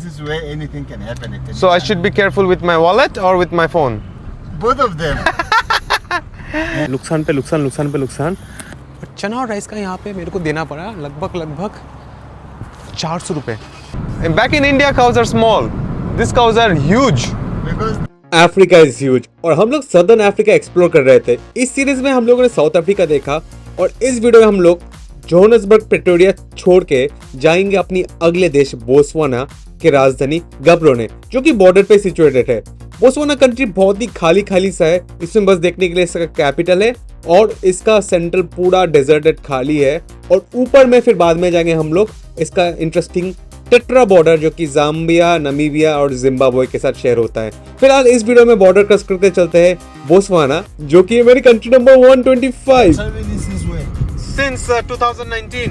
This is where anything can happen at any So I time. should be careful with my wallet or with my phone? Both of them. नुकसान पे नुकसान। चना और rice का यहाँ पे मेरे को देना पड़ा लगभग 400 रुपये। Back in India, cows are small. These cows are huge. Because Africa is huge और हम लोग सदर्न अफ्रीका एक्सप्लोर कर रहे थे। इस सीरीज में हम लोगों ने साउथ अफ्रीका देखा और इस वीडियो में हम लोग जोहान्सबर्ग प्रिटोरिया छोड़ के जाएंगे अपनी अगले देश बोत्सवाना के राजधानी गब्रोने, जो कि बॉर्डर पे सिचुएटेड है। बोत्सवाना कंट्री बहुत ही खाली सा है। इसमें बस देखने के लिए इसका कैपिटल है और इसका सेंट्रल पूरा डेजर्टेड खाली है। और ऊपर में फिर बाद में जाएंगे हम लोग इसका इंटरेस्टिंग टेट्रा बॉर्डर, जो कि जाम्बिया, नमीबिया और जिम्बाब्वे के साथ शेयर होता है। फिलहाल इस वीडियो में बॉर्डर क्रॉस करते चलते हैं बोत्सवाना, जो कि है मेरी country number 125 this is where. Since 2019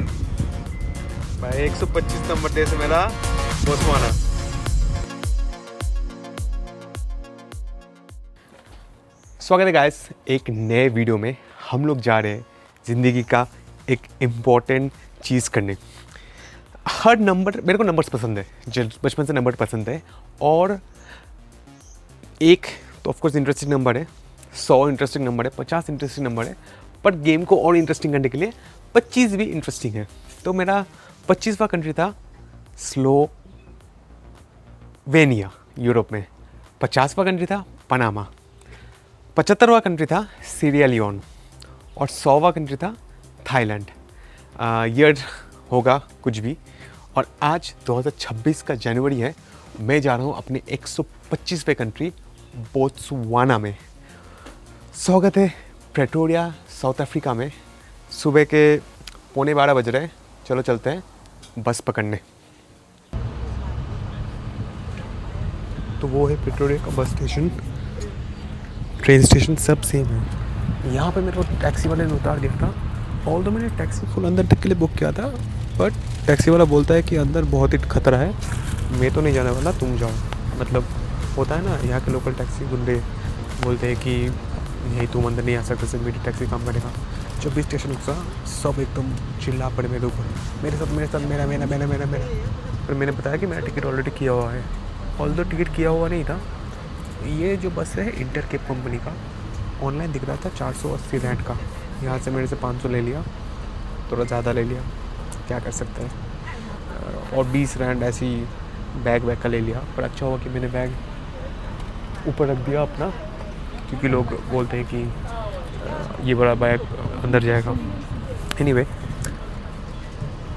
भाई 125 नंबर देश मेरा बोत्सवाना। स्वागत है गाइस एक नए वीडियो में। हम लोग जा रहे हैं ज़िंदगी का एक इम्पॉर्टेंट चीज़ करने। हर नंबर, मेरे को नंबर्स पसंद है, बचपन से नंबर पसंद है। और एक तो ऑफकोर्स इंटरेस्टिंग नंबर है, 100 इंटरेस्टिंग नंबर है, 50 इंटरेस्टिंग नंबर है, पर गेम को और इंटरेस्टिंग करने के लिए 25 भी इंटरेस्टिंग है। तो मेरा 25वां कंट्री था स्लोवेनिया यूरोप में, 50वां कंट्री था पनामा, 75वां कंट्री था सीरिया लियोन और 100वां कंट्री था थाईलैंड। ईयर होगा कुछ भी। और आज 2026 का जनवरी है। मैं जा रहा हूँ अपने 125वें कंट्री बोत्सवाना में। स्वागत है प्रेटोरिया साउथ अफ्रीका में। सुबह के 11:15 बज रहे हैं। चलो चलते हैं बस पकड़ने। तो वो है प्रेटोरिया का बस स्टेशन, ट्रेन स्टेशन सब सेम है। यहाँ पे मेरे को टैक्सी वाले ने उतार दिया था। ऑल दो मैंने टैक्सी फुल अंदर तक के लिए बुक किया था, बट टैक्सी वाला बोलता है कि अंदर बहुत ही खतरा है, मैं तो नहीं जाने वाला, तुम जाओ। मतलब होता है ना, यहाँ के लोकल टैक्सी गुंडे बोलते हैं कि नहीं तुम अंदर नहीं आ सकते, सिर्फ मेरी टैक्सी काम करेगा। जब भी स्टेशन रुका सब एकदम चिल्ला पड़े मेरे ऊपर, मेरे साथ मेरा। पर मैंने बताया कि मेरा टिकट ऑलरेडी किया हुआ है। ऑल दो टिकट किया हुआ नहीं था। ये जो बस है इंटरकेप कंपनी का, ऑनलाइन दिख रहा था 480 रैंड का। यहाँ से मेरे से 500 ले लिया, थोड़ा ज़्यादा ले लिया, क्या कर सकते हैं। और 20 रैंड ऐसी बैग का ले लिया। पर अच्छा हुआ कि मैंने बैग ऊपर रख दिया अपना, क्योंकि लोग बोलते हैं कि ये बड़ा बैग अंदर जाएगा। एनीवे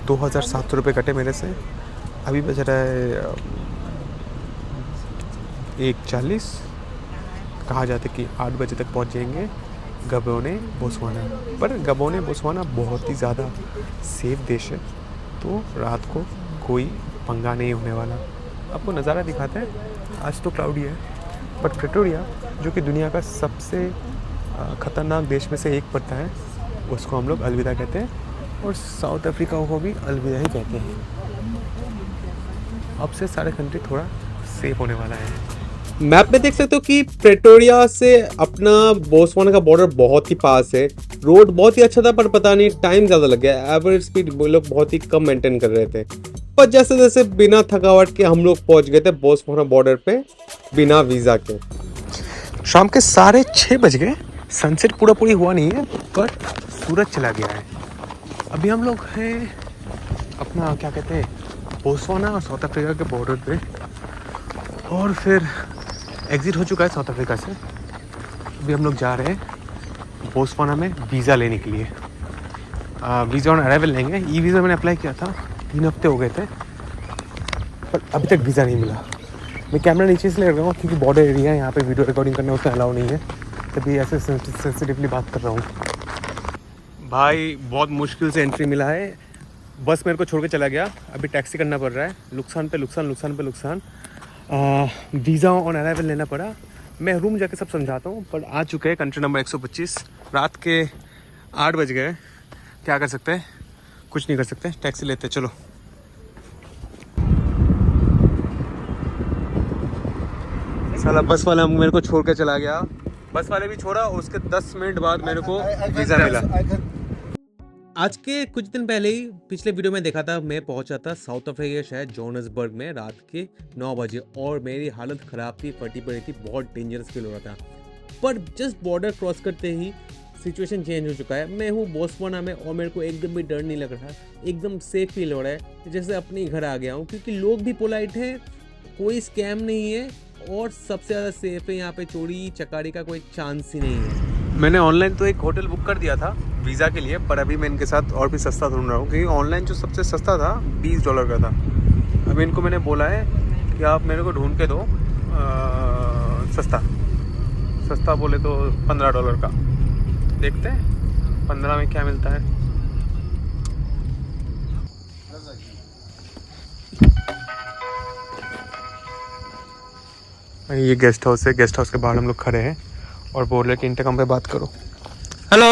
2700 रुपये कटे मेरे से। अभी बज रहा है 1:40। कहा जाता है कि 8 बजे तक पहुंच जाएंगे गबोने बोत्सवाना। पर गबोने बोत्सवाना बहुत ही ज़्यादा सेफ देश है, तो रात को कोई पंगा नहीं होने वाला। आपको नज़ारा दिखाते हैं। आज तो क्लाउडी है, बट प्रेटोरिया जो कि दुनिया का सबसे ख़तरनाक देश में से एक पड़ता है, उसको हम लोग अलविदा कहते हैं। और साउथ अफ्रीका को भी अलविदा ही कहते हैं। अब से सारे कंट्री थोड़ा सेफ होने वाला है। मैप में देख सकते हो कि प्रेटोरिया से अपना बोत्सवाना का बॉर्डर बहुत ही पास है। रोड बहुत ही अच्छा था, पर पता नहीं टाइम ज़्यादा लग गया। एवरेज स्पीड वो लोग बहुत ही कम मेंटेन कर रहे थे। पर जैसे जैसे बिना थकावट के हम लोग पहुंच गए थे बोत्सवाना बॉर्डर पे बिना वीज़ा के। शाम के 6:30 बज गए। सनसेट पूरी हुआ नहीं है, पर सूरज चला गया है। अभी हम लोग हैं अपना क्या कहते हैं बोत्सवाना और साउथ अफ्रीका के बॉर्डर पे। और फिर एग्ज़िट हो चुका है साउथ अफ्रीका से। अभी हम लोग जा रहे हैं बोत्सवाना में वीज़ा लेने के लिए। वीज़ा ऑन अराइवल लेंगे। ई वीज़ा मैंने अप्लाई किया था, 3 हफ्ते हो गए थे, पर अभी तक वीज़ा नहीं मिला। मैं कैमरा नीचे इसलिए रख रहा हूँ क्योंकि बॉर्डर एरिया है, यहाँ पे वीडियो रिकॉर्डिंग करना उतना अलाउ नहीं है, तभी ऐसे सेंसिटिवली बात कर रहा हूँ। भाई बहुत मुश्किल से एंट्री मिला है। बस मेरे को छोड़ के चला गया, अभी टैक्सी करना पड़ रहा है। नुकसान पे नुकसान। वीज़ा ऑन अराइवल लेना पड़ा। मैं रूम जाके सब समझाता हूँ। पर आ चुके हैं कंट्री नंबर 125। रात के 8 बज गए। क्या कर सकते हैं, कुछ नहीं कर सकते। टैक्सी लेते चलो। साला बस वाला मेरे को छोड़ के चला गया। बस वाले भी छोड़ा और उसके 10 मिनट बाद मेरे को वीज़ा मिला। आज के कुछ दिन पहले ही पिछले वीडियो में देखा था, मैं पहुंचा था साउथ अफ्रीका के शहर जोहान्सबर्ग में रात के 9 बजे और मेरी हालत ख़राब थी, फटी पड़ी थी, बहुत डेंजरस फील हो रहा था। पर जस्ट बॉर्डर क्रॉस करते ही सिचुएशन चेंज हो चुका है। मैं हूँ बोत्सवाना में और मेरे को एकदम भी डर नहीं लग रहा, एकदम सेफ फील हो रहा है, जैसे अपने घर आ गया हूँ, क्योंकि लोग भी पोलाइट हैं, कोई स्कैम नहीं है और सबसे ज़्यादा सेफ है। यहाँ पे चोरी चकारी का कोई चांस ही नहीं है। मैंने ऑनलाइन तो एक होटल बुक कर दिया था वीज़ा के लिए, पर अभी मैं इनके साथ और भी सस्ता ढूंढ रहा हूँ, क्योंकि ऑनलाइन जो सबसे सस्ता था $20 का था। अभी इनको मैंने बोला है कि आप मेरे को ढूंढ के दो सस्ता बोले तो $15 का। देखते हैं 15 में क्या मिलता है। ये गेस्ट हाउस है, गेस्ट हाउस के बाहर हम लोग खड़े हैं और बोल रहे कि इंटरकम पे बात करो। हेलो,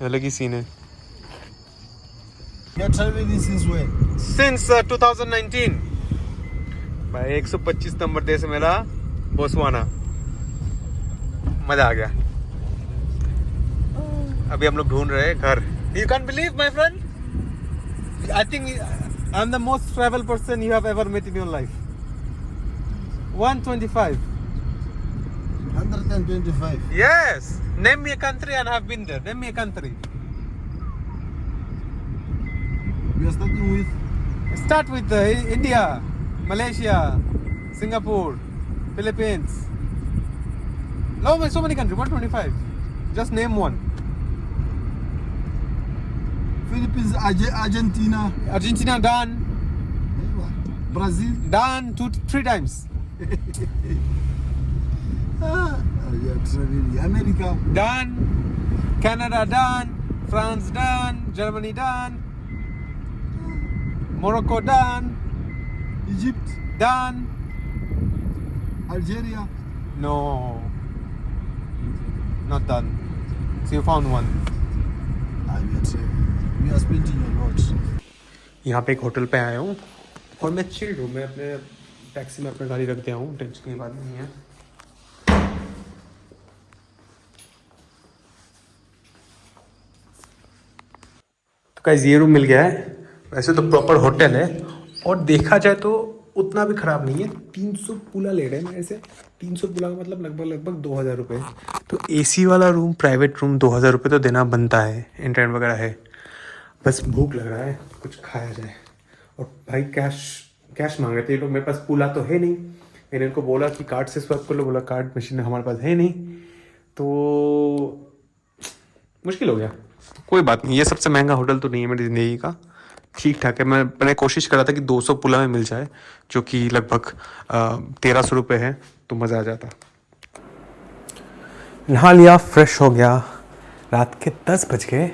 अलग ही सीन है। You are traveling since when? Since 2019 भाई 125 नंबर देश मेरा बोत्सवाना। मजा आ गया। अभी हम लोग ढूंढ रहे हैं घर। You can't believe my friend, I think I'm the most travel person you have ever met in your life. 125. 125. Yes. Name me a country and I've been there. Name me a country. We are starting with Start with India, Malaysia, Singapore, Philippines. No, so many countries. 125. Just name one. Philippines, Argentina, Argentina done. Brazil. Done 2-3 times. You are traveling. America. Done. Canada done. France done. Germany done. Morocco done. Egypt. Done. Algeria. No. Not done. So you found one. We are traveling. We are spending a lot. यहाँ पे एक hotel पे आया हूँ और मैं chilled हूँ। मैं अपने टैक्सी में अपनी गाड़ी रख दिया हूँ, टेंशन की बात नहीं है। तो गाइस ये रूम मिल गया है। वैसे तो प्रॉपर होटल है और देखा जाए तो उतना भी ख़राब नहीं है। 300 पुला ले रहे हैं मेरे से। 300 पुला का मतलब लगभग 2000 रुपये। तो एसी वाला रूम, प्राइवेट रूम 2000 रुपये तो देना बनता है। इंटरनेट वगैरह है। बस भूख लग रहा है, कुछ खाया जाए। और भाई कैश मांग रहे थे ये लोग। मेरे पास पुला तो है नहीं। मैंने इनको बोला कि कार्ड से स्वाइप कर लो, बोला कार्ड मशीन हमारे पास है नहीं, तो मुश्किल हो गया। कोई बात नहीं, ये सबसे महंगा होटल तो नहीं है मेरी ज़िंदगी का, ठीक ठाक है। मैंने कोशिश करा था कि 200 पुला में मिल जाए, जो कि लगभग 1300 रुपये है, तो मज़ा आ जाता। नहा लिया, फ्रेश हो गया, रात के 10 बज गए।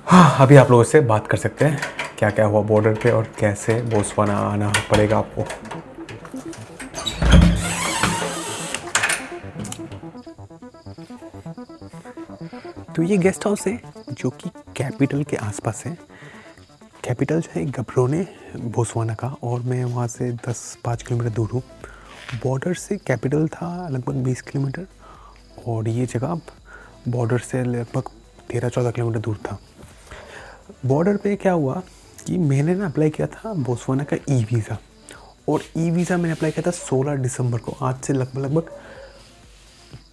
हाँ, अभी आप लोगों से बात कर सकते हैं क्या क्या हुआ बॉर्डर पे और कैसे बोत्सवाना आना पड़ेगा आपको। तो ये गेस्ट हाउस है जो कि कैपिटल के आसपास है। कैपिटल जो है गब्रोने बोत्सवाना का, और मैं वहाँ से 10-5 किलोमीटर दूर हूँ। बॉर्डर से कैपिटल था लगभग 20 किलोमीटर और ये जगह बॉर्डर से लगभग 13-14 किलोमीटर दूर था। बॉर्डर पे क्या हुआ कि मैंने ना अप्लाई किया था बोत्सवाना का ई वीज़ा, और ई वीज़ा मैंने अप्लाई किया था 16 दिसंबर को। आज से लगभग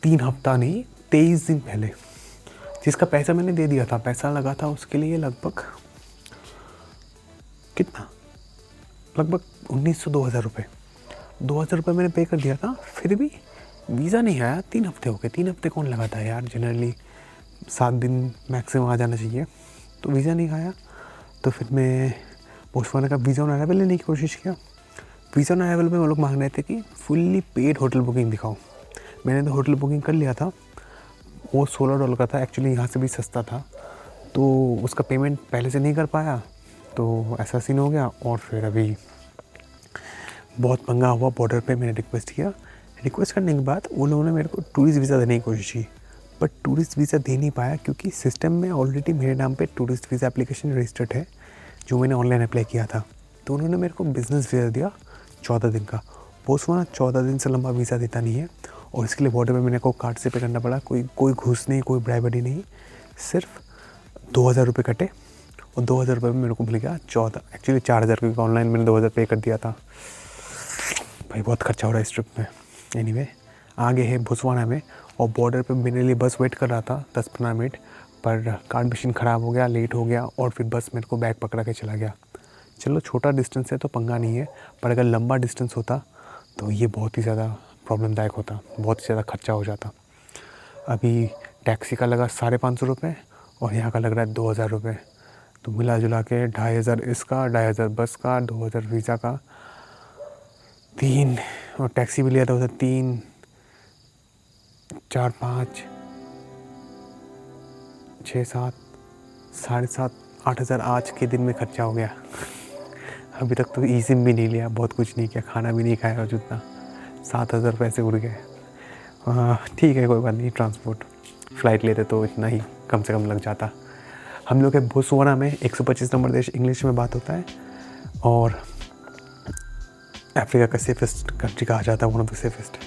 3 हफ्ता नहीं, 23 दिन पहले, जिसका पैसा मैंने दे दिया था। पैसा लगा था उसके लिए लगभग कितना, लगभग 1900-2000 रुपये। 2000 रुपये मैंने पे कर दिया था, फिर भी वीज़ा नहीं आया। 3 हफ्ते हो गए। 3 हफ्ते कौन लगाता है यार, जनरली 7 दिन मैक्सिमम आ जाना चाहिए। तो वीज़ा नहीं आया, तो फिर मैं बोत्सवाना का वीज़ा ऑन अराइवल लेने की कोशिश किया। वीज़ा ऑन अराइवल में वो लोग मांग रहे थे कि फुल्ली पेड होटल बुकिंग दिखाओ। मैंने तो होटल बुकिंग कर लिया था, वो $16 का था। एक्चुअली यहाँ से भी सस्ता था, तो उसका पेमेंट पहले से नहीं कर पाया, तो ऐसा सीन हो गया। और फिर अभी बहुत पंगा हुआ बॉर्डर पे। मैंने रिक्वेस्ट किया, रिक्वेस्ट करने के बाद उन लोगों ने मेरे को टूरिस्ट वीज़ा देने की कोशिश की, बट टूरिस्ट वीज़ा दे नहीं पाया, क्योंकि सिस्टम में ऑलरेडी मेरे नाम पे टूरिस्ट वीज़ा एप्लीकेशन रजिस्टर्ड है, जो मैंने ऑनलाइन अप्लाई किया था। तो उन्होंने मेरे को बिज़नेस वीज़ा दिया 14 दिन का। बोत्सवाना 14 दिन से लंबा वीज़ा देता नहीं है, और इसके लिए बॉर्डर पे मैंने को कार्ड से पे करना पड़ा, कोई घूस नहीं, कोई ब्राइबरी नहीं, सिर्फ 2000 रुपये कटे और 2000 रुपये में मेरे को मिल गया 14, एक्चुअली 4000, क्योंकि ऑनलाइन मैंने 2000 पे कर दिया था। भाई बहुत खर्चा हो रहा है इस ट्रिप में। एनीवे आगे है बोत्सवाना में, और बॉर्डर पे मेरे लिए बस वेट कर रहा था 10-15 मिनट, पर कार्ड मशीन ख़राब हो गया, लेट हो गया, और फिर बस मेरे को बैग पकड़ा के चला गया। चलो छोटा डिस्टेंस है तो पंगा नहीं है, पर अगर लंबा डिस्टेंस होता तो ये बहुत ही ज़्यादा प्रॉब्लमदायक होता, बहुत ही ज़्यादा खर्चा हो जाता। अभी टैक्सी का लगा 550 रुपये और यहाँ का लग रहा है 2000 रुपये, तो मिला जुला के 2500 इसका, 2500 बस का, 2000 वीज़ा का, 3, और टैक्सी भी लिया था उधर 3, 4, 5, 6, 7, 7.5, 8000 आज के दिन में खर्चा हो गया। अभी तक तो ईसिम भी नहीं लिया, बहुत कुछ नहीं किया, खाना भी नहीं खाया, और जितना 7000 पैसे उड़ गए। ठीक है कोई बात नहीं, ट्रांसपोर्ट फ़्लाइट लेते तो इतना ही कम से कम लग जाता। हम लोग के बोत्सवाना में 125 नंबर देश इंग्लिश में बात होता है, और अफ्रीका का सेफेस्ट कंट्री कहा जाता है, वन ऑफ द सेफेस्ट।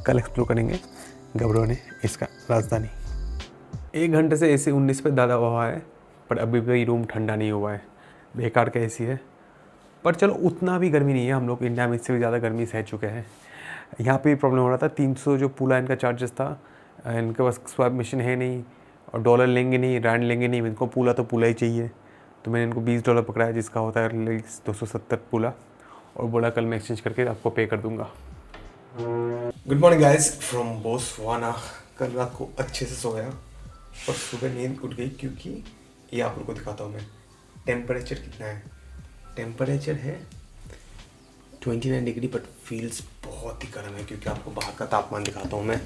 कल एक्सप्लोर करेंगे गब्रोने, इसका राजधानी। 1 घंटे से AC 19 पे डाला हुआ है, पर अभी भी रूम ठंडा नहीं हुआ है, बेकार का AC है। पर चलो उतना भी गर्मी नहीं है, हम लोग इंडिया में इससे भी ज़्यादा गर्मी सह चुके हैं। यहाँ पे प्रॉब्लम हो रहा था, 300 जो पूला इनका चार्जेस था, इनके पास स्वैप मशीन है नहीं, और डॉलर लेंगे नहीं, रैंड लेंगे नहीं, इनको पूला तो पूला ही चाहिए। तो मैंने इनको $20 पकड़ाया, जिसका होता है 270 पूला, और बोला कल मैं एक्सचेंज करके आपको पे कर दूंगा। Good morning guys from Botswana. कल रात को अच्छे से सोया और सुबह नींद उठ गई, क्योंकि ये आप लोग को दिखाता हूँ मैं टेम्परेचर कितना है। टेम्परेचर है 29 डिग्री, बट फील्स बहुत ही गर्म है, क्योंकि आपको बाहर का तापमान दिखाता हूँ मैं।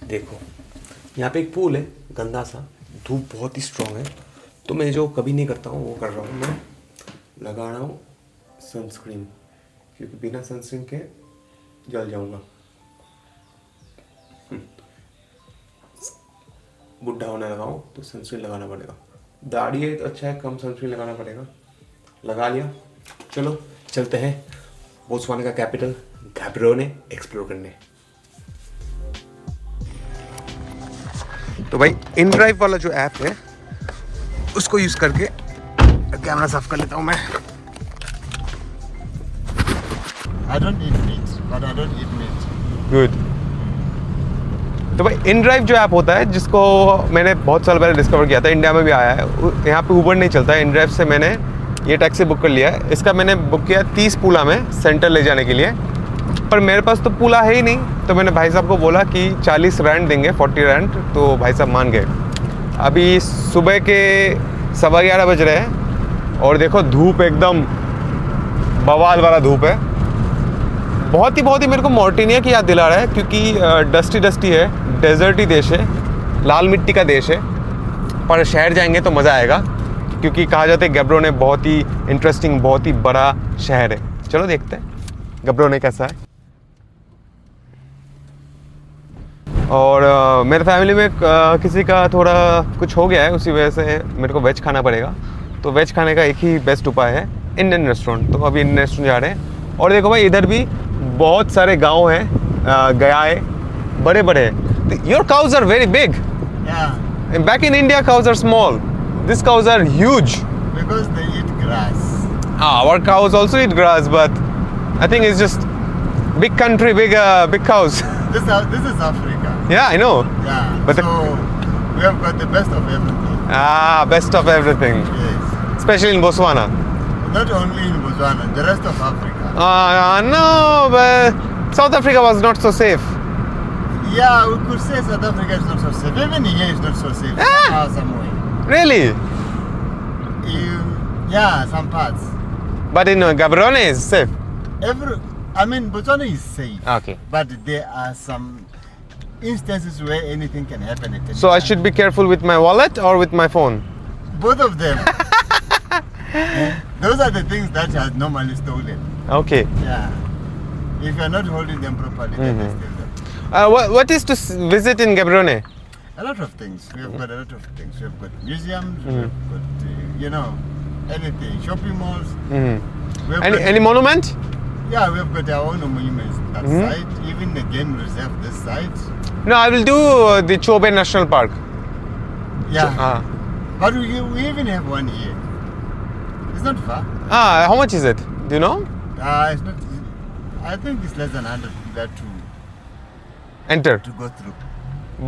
देखो यहाँ पे एक पूल है गंदा सा, धूप बहुत ही स्ट्रॉन्ग है, तो मैं जो कभी नहीं करता हूँ वो कर रहा हूँ, मैं लगा रहा हूँ सनस्क्रीन, क्योंकि बिना सनस्क्रीन के जल जाऊँगा। बुढ़ा होने लगा हूँ तो सनस्क्रीन लगाना पड़ेगा। दाढ़ी है तो अच्छा है, कम सनस्क्रीन लगाना पड़ेगा। लगा लिया। चलो चलते हैं बोत्सवाना का कैपिटल गैब्रोने एक्सप्लोर करने। तो भाई इनड्राइव वाला जो ऐप है उसको यूज़ करके कैमरा साफ कर लेता हूँ मैं। I don't eat meat, but I don't eat meat. Good. तो भाई इनड्राइव जो ऐप होता है, जिसको मैंने बहुत साल पहले डिस्कवर किया था, इंडिया में भी आया है। यहाँ पे ऊबर नहीं चलता है, इनड्राइव से मैंने ये टैक्सी बुक कर लिया है। इसका मैंने बुक किया 30 पूला में सेंटर ले जाने के लिए, पर मेरे पास तो पूला है ही नहीं। तो मैंने भाई साहब को बोला कि 40 रैंड देंगे, 40 रैंड, तो भाई साहब मान गए। अभी सुबह के 11:15 बज रहे हैं, और देखो धूप एकदम बवाल वाला धूप है। बहुत ही मेरे को मॉरिटेनिया की याद दिला रहा है, क्योंकि डस्टी है, डेजर्टी देश है, लाल मिट्टी का देश है। पर शहर जाएंगे तो मज़ा आएगा, क्योंकि कहा जाता है गैब्रोने बहुत ही इंटरेस्टिंग, बहुत ही बड़ा शहर है। चलो देखते हैं गैब्रोने कैसा है। और मेरे फैमिली में किसी का थोड़ा कुछ हो गया है, उसी वजह से मेरे को वेज खाना पड़ेगा। तो वेज खाने का एक ही बेस्ट उपाय है इंडियन रेस्टोरेंट। तो अभी इंडियन रेस्टोरेंट जा रहे हैं। और देखो भाई इधर भी बहुत सारे गांव हैं, गाय बड़े बड़े। Your cows are very big. Yeah, back in India cows are small, this cows are huge. because they eat grass. Our cows also eat grass, but I think it's just big country, big cows. This is Africa. Yeah, I know. Yeah, But so we have got the best of everything. Best of everything, Yes. especially in Botswana. Not only in Botswana, the rest of Africa. No, but South Africa was not so safe. Yeah, we could say South Africa is not so safe. Even here is not so safe. Somehow, some way. Really? Yeah, some parts. But in Gaborone is safe. Botswana is safe. Okay. But there are some instances where anything can happen at any So I time. should be careful with my wallet or with my phone? Both of them. Those are the things that are normally stolen. Okay. Yeah. If you're not holding them properly, then they steal them. What is to visit in Gaborone? A lot of things. We have got a lot of things. We have got museums. We have got, anything. Shopping malls. We have got Any monument? Yeah, we've got our own monuments that side. Even the game reserve this side. No, I will do the Chobe National Park. Yeah. Ah, But we even have one here. It's not far. how much is it? Do you know? It's not. I think it's less than 100 there Enter. to go through.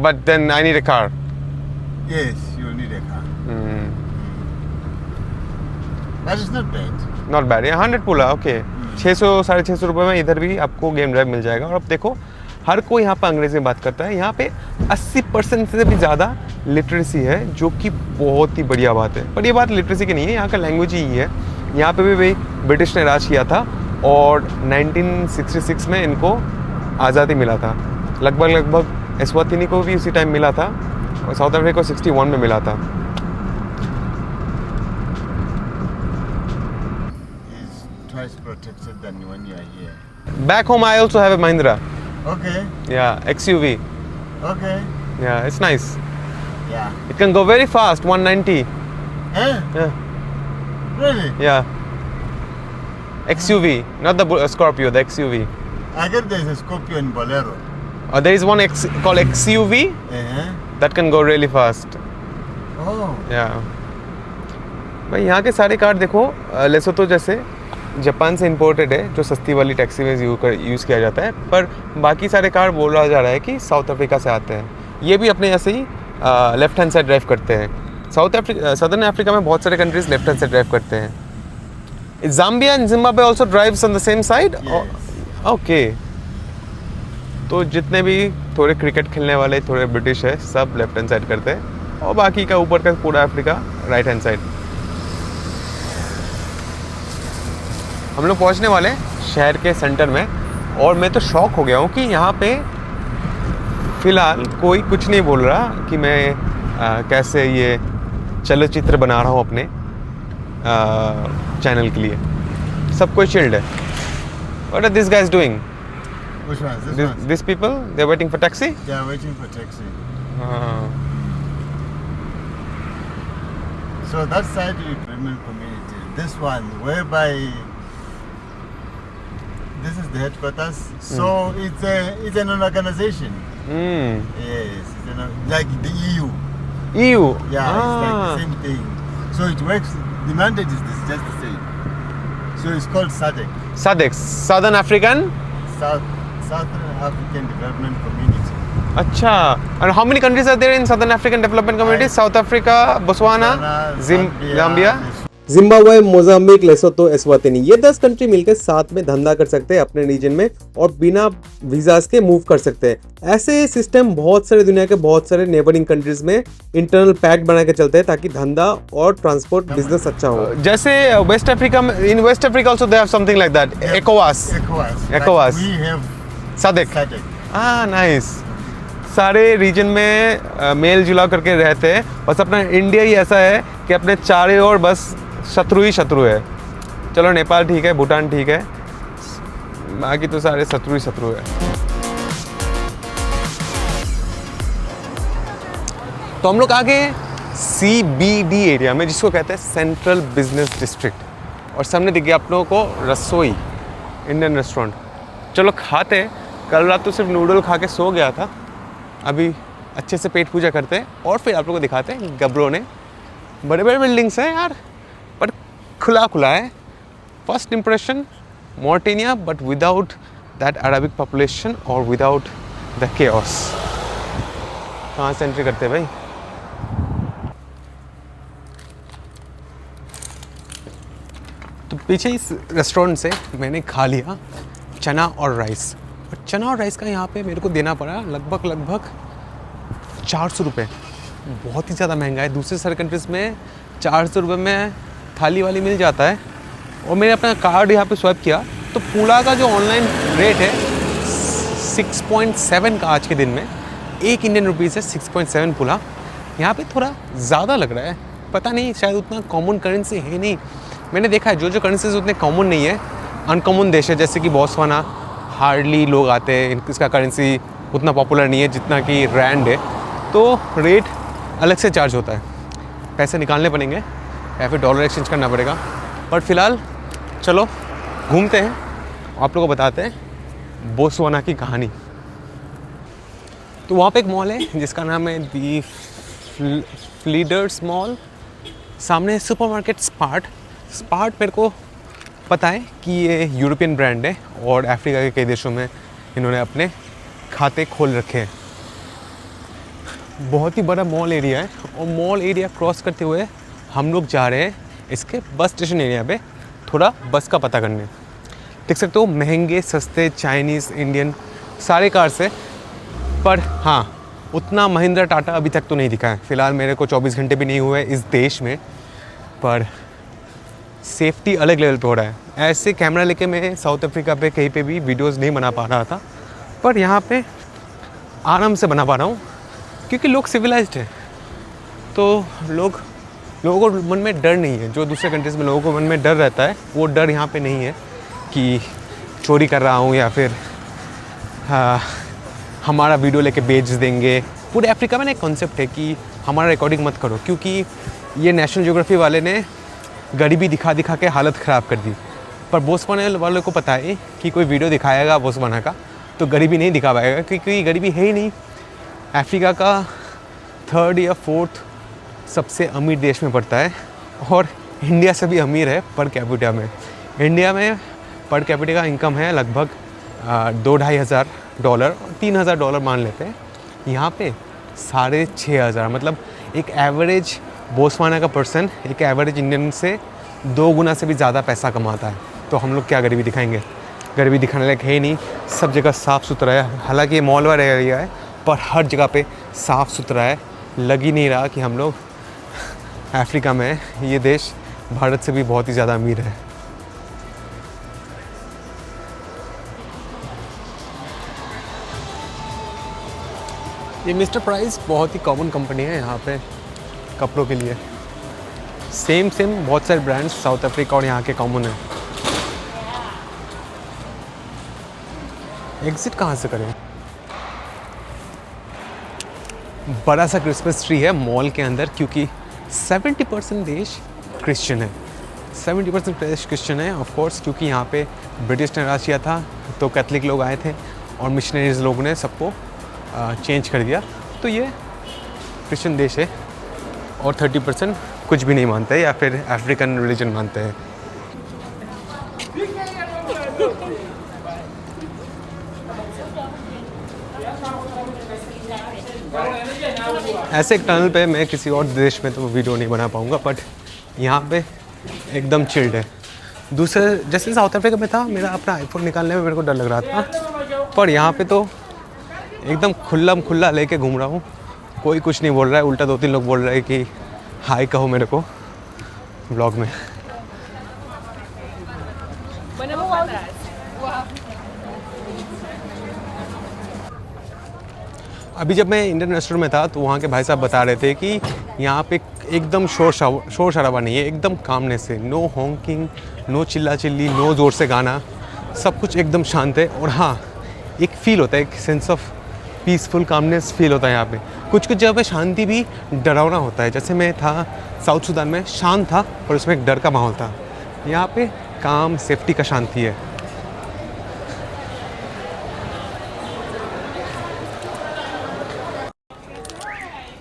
But then I need a car. Yes, you'll need a car. But it's not bad. Not bad, ये 100 पुला okay 600 650 रुपये में इधर भी आपको game drive मिल जाएगा। और अब देखो हर कोई यहाँ पर अंग्रेज़ी में बात करता है। यहाँ पे 80% से भी ज़्यादा लिटरेसी है, जो कि बहुत ही बढ़िया बात है। पर ये बात लिटरेसी की नहीं है, यहाँ का लैंग्वेज ही है। यहाँ पे भी भाई ब्रिटिश ने राज किया था और 1966 में इनको आज़ादी मिला था। लगभग एस्वातिनी को भी उसी टाइम मिला था और साउथ अफ्रीका को 61 में मिला था। Twice protected than when you are here. Back home I also have a Mahindra. Okay. Yeah, XUV. Okay. Yeah, it's nice. Yeah. It can go very fast, 190. Eh? Yeah. Really? Yeah. XUV, not the Scorpio, the XUV. I get there's a Scorpio and Bolero. There is one called XUV Uh-huh. that can go really fast. Oh. Yeah. भाई यहाँ के सारे car देखो, लेसोतो जैसे Japan से imported है, जो सस्ती वाली टैक्सी में यूज़ किया जाता है, पर बाकी सारे कार बोला जा रहा है कि साउथ अफ्रीका से आते हैं। ये भी अपने ऐसे ही लेफ्ट हैंड साइड ड्राइव करते हैं। सदर्न अफ्रीका में बहुत सारे countries left hand side drive करते हैं। Zambia and Zimbabwe also drives on the same side. Okay, तो जितने भी थोड़े क्रिकेट खेलने वाले थोड़े ब्रिटिश है, सब लेफ्ट हैंड साइड करते हैं और बाकी का ऊपर का पूरा अफ्रीका राइट हैंड साइड। हम लोग पहुंचने वाले शहर के सेंटर में और मैं तो शॉक हो गया हूँ कि यहाँ पे फ़िलहाल कोई कुछ नहीं बोल रहा कि मैं कैसे ये चलचित्र बना रहा हूँ अपने चैनल के लिए। सब कोई चिल्ड है। What are these guys doing? Which one? These people, they're waiting for taxi? They are waiting for taxi. So that side is Bremen community. This one, whereby this is the headquarters. So it's an organization. Yes, like the EU. EU? Yeah, it's like the same thing. So it works. The mandate is just the same. So it's called SADC. SADC, Southern African? Southern African Development Community. अच्छा, and how many countries are there in Southern African Development Community? South Africa, Botswana, Zambia. Zimbabwe, Mozambique, Lesotho, Eswatini, ये 10 country मिलकर साथ में धंधा कर सकते हैं अपने रीजन में और बिना वीजास के मूव कर सकते हैं। ऐसे सिस्टम बहुत सारे दुनिया के बहुत सारे नेबरिंग कंट्रीज में इंटरनल पैक्ट बना के चलते हैं ताकि धंधा और ट्रांसपोर्ट बिजनेस अच्छा हो। जैसे वेस्ट अफ्रीका में, in West Africa also they have something like that, ECOWAS. ECOWAS. We have SADC. Nice. सारे रीजन में मेल जुला करके रहते हैं। बस अपना इंडिया ही ऐसा है कि अपने चारों ओर बस शत्रु ही शत्रु है। चलो नेपाल ठीक है, भूटान ठीक है, बाकी तो सारे शत्रु ही शत्रु है। तो हम लोग आ गए CBD एरिया में, जिसको कहते हैं सेंट्रल बिजनेस डिस्ट्रिक्ट, और सामने दिख गया आप लोगों को रसोई, इंडियन रेस्टोरेंट। चलो खाते हैं। कल रात तो सिर्फ नूडल खा के सो गया था, अभी अच्छे से पेट पूजा करते हैं और फिर आप लोगों को दिखाते हैं गब्रों ने। बड़े बड़े बिल्डिंग्स हैं यार, पर खुला खुला है। फर्स्ट इम्प्रेशन मॉर्टिनिया, but without that Arabic population और विदाउट द केओस। कहाँ से एंट्री करते हैं भाई? तो पीछे इस रेस्टोरेंट से मैंने खा लिया चना और राइस, और चना और राइस का यहाँ पे मेरे को देना पड़ा लगभग 400 रुपये। बहुत ही ज़्यादा महंगा है। दूसरे सारे कंट्रीज़ में 400 रुपये में थाली वाली मिल जाता है। और मैंने अपना कार्ड यहाँ पे स्वाइप किया तो पुला का जो ऑनलाइन रेट है 6.7 का आज के दिन में, 1 इंडियन रुपीज़ है 6.7 पुला। यहाँ पे थोड़ा ज़्यादा लग रहा है, पता नहीं, शायद उतना कॉमन करेंसी है नहीं। मैंने देखा है जो करेंसीज उतने कॉमन नहीं है, अनकॉमन देश है, जैसे कि बोत्सवाना, हार्डली लोग आते हैं, इसका करेंसी उतना पॉपुलर नहीं है जितना कि रैंड है, तो रेट अलग से चार्ज होता है। पैसे निकालने पड़ेंगे या फिर डॉलर एक्सचेंज करना पड़ेगा। पर फिलहाल चलो घूमते हैं आप लोगों को बताते हैं बोत्सवाना की कहानी। तो वहाँ पे एक मॉल है जिसका नाम है दी फ्लीडर्स मॉल। सामने सुपरमार्केट स्पार्ट मेरे को पता है कि ये यूरोपियन ब्रांड है और अफ्रीका के कई देशों में इन्होंने अपने खाते खोल रखे हैं। बहुत ही बड़ा मॉल एरिया है और मॉल एरिया क्रॉस करते हुए हम लोग जा रहे हैं इसके बस स्टेशन एरिया पे थोड़ा बस का पता करने। देख सकते हो महंगे सस्ते चाइनीज़ इंडियन सारे कार्स है, पर हाँ उतना महिंद्रा टाटा अभी तक तो नहीं दिखा है। फ़िलहाल मेरे को 24 घंटे भी नहीं हुए इस देश में, पर सेफ्टी अलग लेवल पे हो रहा है। ऐसे कैमरा लेके मैं साउथ अफ्रीका पे कहीं पे भी वीडियोस नहीं बना पा रहा था, पर यहाँ पे आराम से बना पा रहा हूँ क्योंकि लोग सिविलाइज्ड हैं। तो लोगों को मन में डर नहीं है। जो दूसरे कंट्रीज़ में लोगों को मन में डर रहता है वो डर यहाँ पे नहीं है कि चोरी कर रहा हूँ या फिर हमारा वीडियो लेके बेच देंगे। पूरे अफ्रीका में ना एक कॉन्सेप्ट है कि हमारा रिकॉर्डिंग मत करो, क्योंकि ये नेशनल ज्योग्राफी वाले ने गरीबी दिखा के हालत ख़राब कर दी। पर बोत्सवाना वालों को पता है कि कोई वीडियो दिखाएगा बोत्सवाना का तो गरीबी नहीं दिखा पाएगा, क्योंकि गरीबी है ही नहीं। अफ्रीका का 3rd या 4th सबसे अमीर देश में पड़ता है और इंडिया से भी अमीर है पर कैपिटा में। इंडिया में पर कैपिटा का इनकम है लगभग $2,500 $3,000 मान लेते हैं। यहाँ पे 6,500, मतलब एक एवरेज बोत्सवाना का पर्सन एक एवरेज इंडियन से 2 गुना से भी ज़्यादा पैसा कमाता है। तो हम लोग क्या गरीबी दिखाएंगे? गरीबी दिखाने लायक है ही नहीं। सब जगह साफ़ सुथरा है, हालांकि ये मॉल वाला एरिया है पर हर जगह पे साफ़ सुथरा है। लग ही नहीं रहा कि हम लोग अफ्रीका में हैं। ये देश भारत से भी बहुत ही ज़्यादा अमीर है। ये मिस्टर प्राइस बहुत ही कॉमन कंपनी है यहाँ पे कपड़ों के लिए। सेम बहुत सारे ब्रांड्स साउथ अफ्रीका और यहाँ के कॉमन है। एग्जिट कहाँ से करें? बड़ा सा क्रिसमस ट्री है मॉल के अंदर, क्योंकि 70% देश क्रिश्चियन है। 70% देश क्रिश्चियन है ऑफ कोर्स, क्योंकि यहाँ पे ब्रिटिश ने राज किया था तो कैथलिक लोग आए थे और मिशनरीज लोगों ने सबको चेंज कर दिया। तो ये क्रिश्चियन देश है और 30% कुछ भी नहीं मानते हैं या फिर अफ्रीकन रिलीजन मानते हैं। ऐसे एक टनल पे मैं किसी और देश में तो वीडियो नहीं बना पाऊँगा, बट यहाँ पे एकदम चिल्ड है। दूसरे जैसे साउथ अफ्रीका में था, मेरा अपना आईफोन निकालने में मेरे को डर लग रहा था, पर यहाँ पे तो एकदम खुला लेके घूम रहा हूँ। कोई कुछ नहीं बोल रहा है, उल्टा 2-3 लोग बोल रहे हैं कि हाय कहो मेरे को ब्लॉग में। अभी जब मैं इंडियन रेस्टोरेंट में था तो वहाँ के भाई साहब बता रहे थे कि यहाँ पे एकदम शोर शराबा नहीं है, एकदम कामनेस है। नो हॉन्किंग, नो चिल्ला चिल्ली, नो ज़ोर से गाना, सब कुछ एकदम शांत है। और हाँ, एक फ़ील होता है, एक sense of peaceful calmness feel होता है यहाँ पे। कुछ जगह पे शांति भी डरावना होता है। जैसे मैं था साउथ सूडान में, शांत था और उसमें एक डर का माहौल था। यहाँ पे काम, सेफ्टी का शांति है।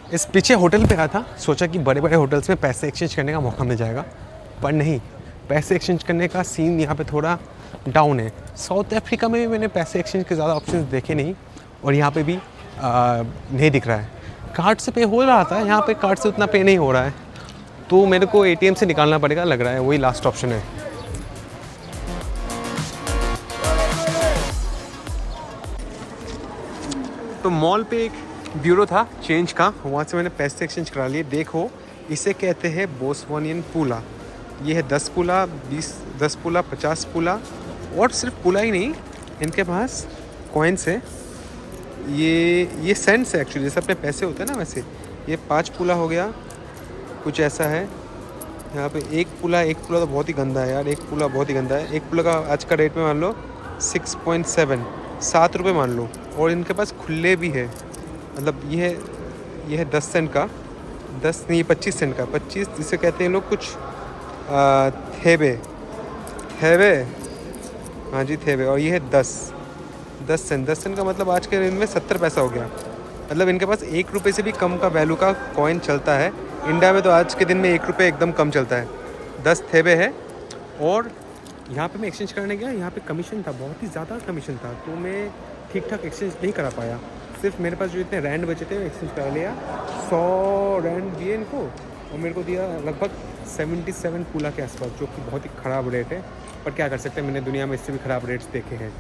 इस पीछे होटल पे आया था, सोचा कि बड़े बड़े होटल्स में पैसे एक्सचेंज करने का मौका मिल जाएगा, पर नहीं, पैसे एक्सचेंज करने का सीन यहाँ पे थोड़ा डाउन है। साउथ अफ्रीका में भी मैंने पैसे एक्सचेंज के ज़्यादा ऑप्शंस देखे नहीं और यहाँ पे भी नहीं दिख रहा है। कार्ड से पे हो रहा था, यहाँ पे कार्ड से उतना पे नहीं हो रहा है, तो मेरे को ATM से निकालना पड़ेगा, लग रहा है वही लास्ट ऑप्शन है। तो मॉल पे एक ब्यूरो था चेंज का, वहाँ से मैंने पैसे एक्सचेंज करा लिए। देखो, इसे कहते हैं बोत्सवानियन पूला। ये है 10 पूला, 10 पूला, 50 पूला, और सिर्फ पूला ही नहीं, इनके पास कॉइन्स है। ये सेंट्स है एक्चुअली, जैसे अपने पैसे होते हैं ना, वैसे ये 5 पूला हो गया, कुछ ऐसा है। यहाँ पे 1 पूला तो बहुत ही गंदा है यार, 1 पूला बहुत ही गंदा है। 1 पूला का आज का रेट में मान लो 6.7, 7 रुपये मान लो। और इनके पास खुले भी है, मतलब ये है 10 सेंट का, 10 नहीं 25 सेंट का, 25 जिसे कहते हैं लोग कुछ थेबे, हाँ जी थेबे, और ये है 10 सेंट। 10 सेंट का मतलब आज के दिन में 70 पैसा हो गया। मतलब इनके पास 1 रुपये से भी कम का वैल्यू का कॉइन चलता है। इंडिया में तो आज के दिन में 1 रुपये एकदम कम चलता है। 10 थेबे है। और यहाँ पे मैं एक्सचेंज करने गया, यहाँ पे कमीशन था, बहुत ही ज़्यादा कमीशन था, तो मैं ठीक ठाक एक्सचेंज नहीं करा पाया। सिर्फ मेरे पास जो इतने रैंड बचे थे एक्सचेंज करा लिया। 100 रैंड दिए इनको और मेरे को दिया लगभग 77 पूला के आसपास, जो कि बहुत ही ख़राब रेट है। पर क्या कर सकते हैं, मैंने दुनिया में इससे भी ख़राब रेट्स देखे हैं।